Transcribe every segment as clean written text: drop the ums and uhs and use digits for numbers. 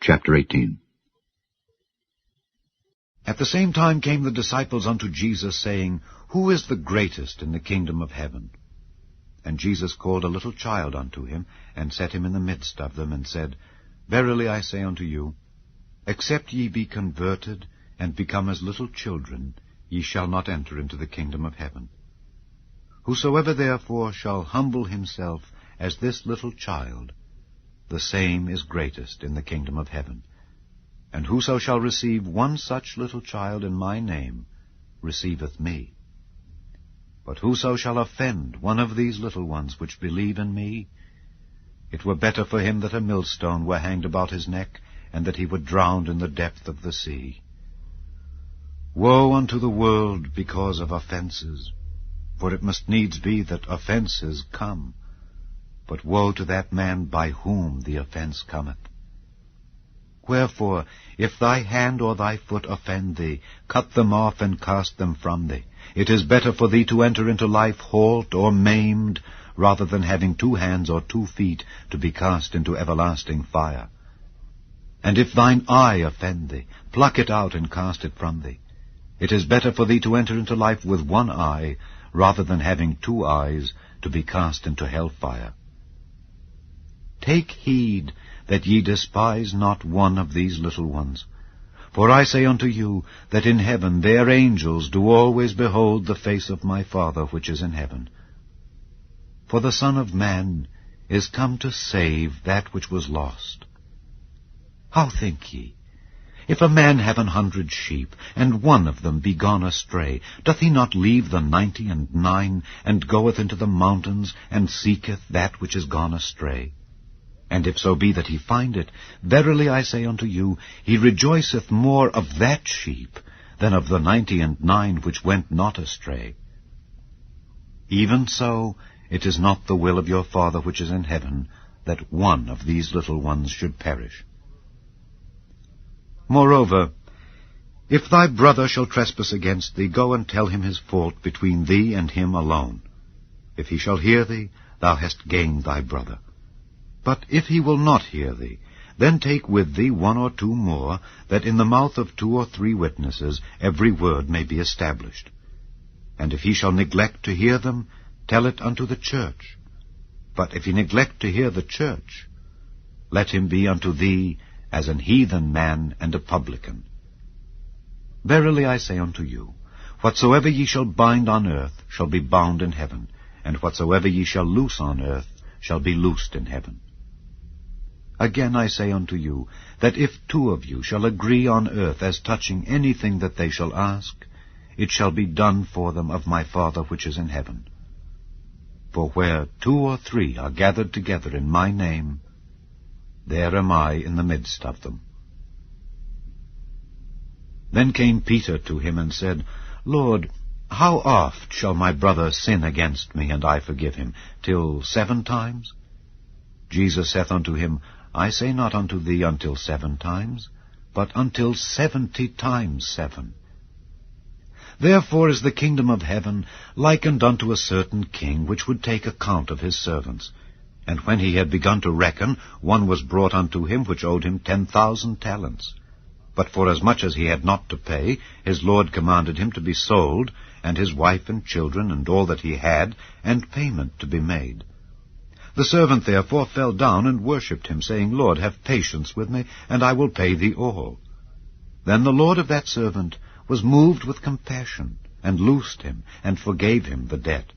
Chapter 18. At the same time came the disciples unto Jesus, saying, Who is the greatest in the kingdom of heaven? And Jesus called a little child unto him, and set him in the midst of them, and said, Verily I say unto you, except ye be converted, and become as little children, ye shall not enter into the kingdom of heaven. Whosoever therefore shall humble himself as this little child, the same is greatest in the kingdom of heaven. And whoso shall receive one such little child in my name, receiveth me. But whoso shall offend one of these little ones which believe in me, it were better for him that a millstone were hanged about his neck, and that he were drowned in the depth of the sea. Woe unto the world because of offenses, for it must needs be that offenses come. But woe to that man by whom the offense cometh. Wherefore, if thy hand or thy foot offend thee, cut them off and cast them from thee. It is better for thee to enter into life halt or maimed, rather than having 2 hands or 2 feet to be cast into everlasting fire. And if thine eye offend thee, pluck it out and cast it from thee. It is better for thee to enter into life with 1 eye, rather than having 2 eyes to be cast into hell fire. Take heed that ye despise not one of these little ones. For I say unto you, that in heaven their angels do always behold the face of my Father which is in heaven. For the Son of Man is come to save that which was lost. How think ye? If a man have 100 sheep, and one of them be gone astray, doth he not leave the 99, and goeth into the mountains, and seeketh that which is gone astray? And if so be that he find it, verily I say unto you, he rejoiceth more of that sheep than of the 99 which went not astray. Even so, it is not the will of your Father which is in heaven, that one of these little ones should perish. Moreover, if thy brother shall trespass against thee, go and tell him his fault between thee and him alone. If he shall hear thee, thou hast gained thy brother. But if he will not hear thee, then take with thee 1 or 2 more, that in the mouth of 2 or 3 witnesses every word may be established. And if he shall neglect to hear them, tell it unto the church. But if he neglect to hear the church, let him be unto thee as an heathen man and a publican. Verily I say unto you, whatsoever ye shall bind on earth shall be bound in heaven, and whatsoever ye shall loose on earth shall be loosed in heaven. Again I say unto you, that if 2 of you shall agree on earth as touching anything that they shall ask, it shall be done for them of my Father which is in heaven. For where 2 or 3 are gathered together in my name, there am I in the midst of them. Then came Peter to him and said, Lord, how oft shall my brother sin against me, and I forgive him? Till 7 times? Jesus saith unto him, I say not unto thee until 7 times, but until 70 times 7. Therefore is the kingdom of heaven likened unto a certain king, which would take account of his servants. And when he had begun to reckon, one was brought unto him which owed him 10,000 talents. But forasmuch as he had not to pay, his lord commanded him to be sold, and his wife and children, and all that he had, and payment to be made. The servant therefore fell down and worshipped him, saying, Lord, have patience with me, and I will pay thee all. Then the lord of that servant was moved with compassion, and loosed him, and forgave him the debt.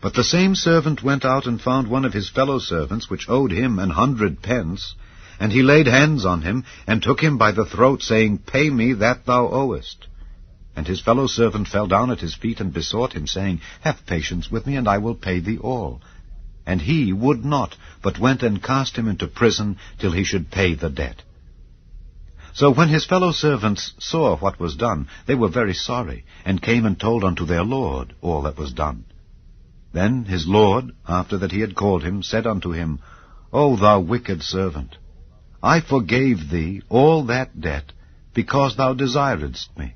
But the same servant went out and found one of his fellow servants, which owed him 100 pence, and he laid hands on him, and took him by the throat, saying, Pay me that thou owest. And his fellow servant fell down at his feet, and besought him, saying, Have patience with me, and I will pay thee all. And he would not, but went and cast him into prison, till he should pay the debt. So when his fellow servants saw what was done, they were very sorry, and came and told unto their lord all that was done. Then his lord, after that he had called him, said unto him, O thou wicked servant, I forgave thee all that debt, because thou desiredst me.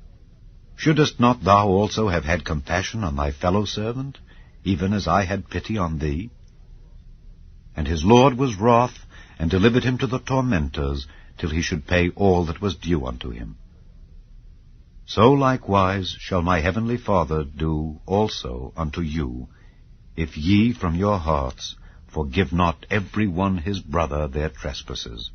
Shouldest not thou also have had compassion on thy fellow servant, even as I had pity on thee? And his lord was wroth, and delivered him to the tormentors, till he should pay all that was due unto him. So likewise shall my heavenly Father do also unto you, if ye from your hearts forgive not every one his brother their trespasses.